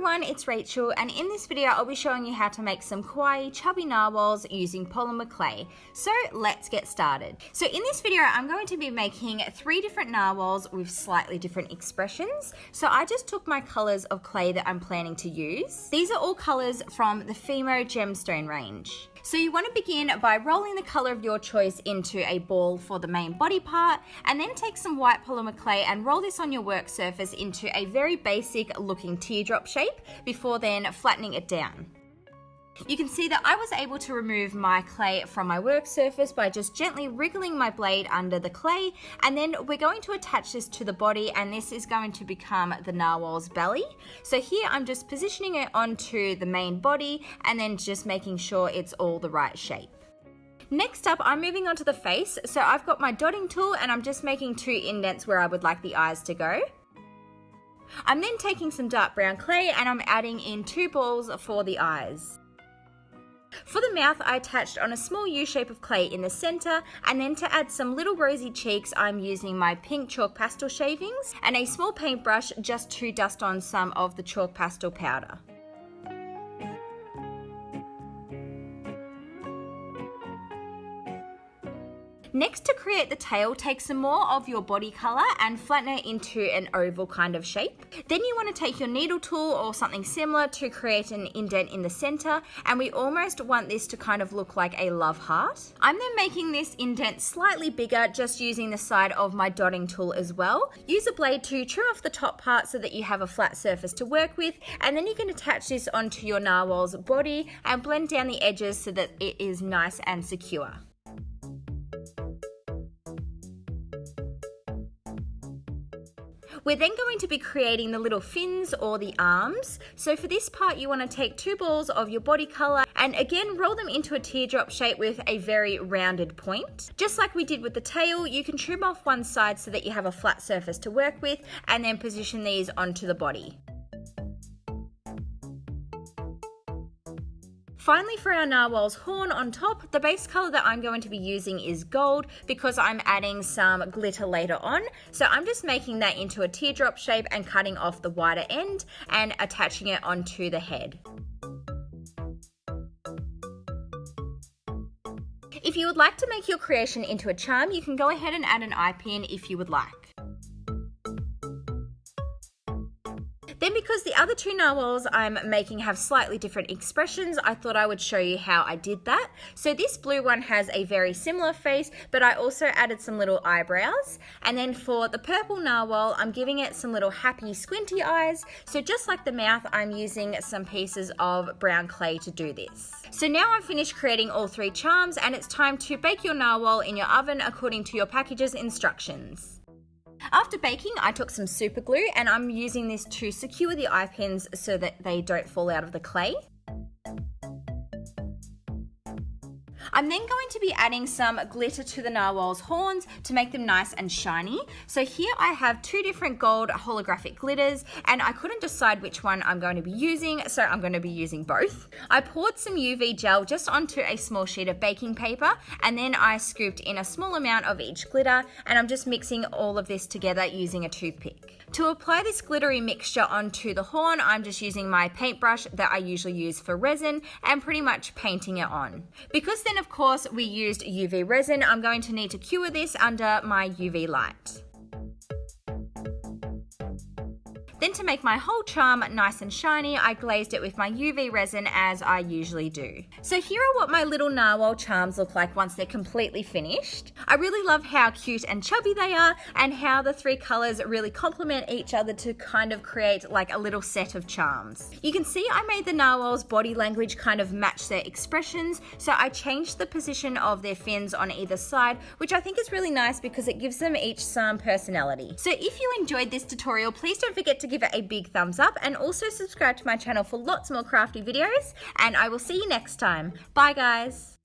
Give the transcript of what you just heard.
everyone, it's Rachel, and in this video I'll be showing you how to make some kawaii chubby narwhals using polymer clay. So let's get started. So in this video I'm going to be making 3 different narwhals with slightly different expressions. So I just took my colours of clay that I'm planning to use. These are all colours from the Fimo gemstone range. So you want to begin by rolling the colour of your choice into a ball for the main body part, and then take some white polymer clay and roll this on your work surface into a very basic looking teardrop shape before then flattening it down. You can see that I was able to remove my clay from my work surface by just gently wriggling my blade under the clay, and then we're going to attach this to the body, and this is going to become the narwhal's belly. So here I'm just positioning it onto the main body and then just making sure it's all the right shape. Next up, I'm moving on to the face. So I've got my dotting tool and I'm just making 2 indents where I would like the eyes to go. I'm then taking some dark brown clay and I'm adding in 2 balls for the eyes. For the mouth, I attached on a small U shape of clay in the center, and then to add some little rosy cheeks, I'm using my pink chalk pastel shavings and a small paintbrush just to dust on some of the chalk pastel powder. Next, to create the tail, take some more of your body colour and flatten it into an oval kind of shape. Then you want to take your needle tool or something similar to create an indent in the centre, and we almost want this to kind of look like a love heart. I'm then making this indent slightly bigger, just using the side of my dotting tool as well. Use a blade to trim off the top part so that you have a flat surface to work with, and then you can attach this onto your narwhal's body and blend down the edges so that it is nice and secure. We're then going to be creating the little fins or the arms. So for this part, you want to take 2 balls of your body colour and again roll them into a teardrop shape with a very rounded point. Just like we did with the tail, you can trim off one side so that you have a flat surface to work with, and then position these onto the body. Finally, for our narwhal's horn on top, the base colour that I'm going to be using is gold because I'm adding some glitter later on. So I'm just making that into a teardrop shape and cutting off the wider end and attaching it onto the head. If you would like to make your creation into a charm, you can go ahead and add an eye pin if you would like. Then, because the other 2 narwhals I'm making have slightly different expressions, I thought I would show you how I did that. So this blue one has a very similar face, but I also added some little eyebrows. And then for the purple narwhal, I'm giving it some little happy squinty eyes. So just like the mouth, I'm using some pieces of brown clay to do this. So now I've finished creating all 3 charms, and it's time to bake your narwhal in your oven according to your package's instructions. After baking, I took some super glue and I'm using this to secure the eye pins so that they don't fall out of the clay. I'm then going to be adding some glitter to the narwhal's horns to make them nice and shiny. So here I have 2 different gold holographic glitters, and I couldn't decide which one I'm going to be using, so I'm going to be using both. I poured some UV gel just onto a small sheet of baking paper, and then I scooped in a small amount of each glitter, and I'm just mixing all of this together using a toothpick. To apply this glittery mixture onto the horn, I'm just using my paintbrush that I usually use for resin and pretty much painting it on. Because then of course we used UV resin, I'm going to need to cure this under my UV light. Then to make my whole charm nice and shiny, I glazed it with my UV resin as I usually do. So here are what my little narwhal charms look like once they're completely finished. I really love how cute and chubby they are, and how the 3 colours really complement each other to kind of create like a little set of charms. You can see I made the narwhal's body language kind of match their expressions, so I changed the position of their fins on either side, which I think is really nice because it gives them each some personality. So if you enjoyed this tutorial, please don't forget to give it a big thumbs up, and also subscribe to my channel for lots more crafty videos, and I will see you next time. Bye guys!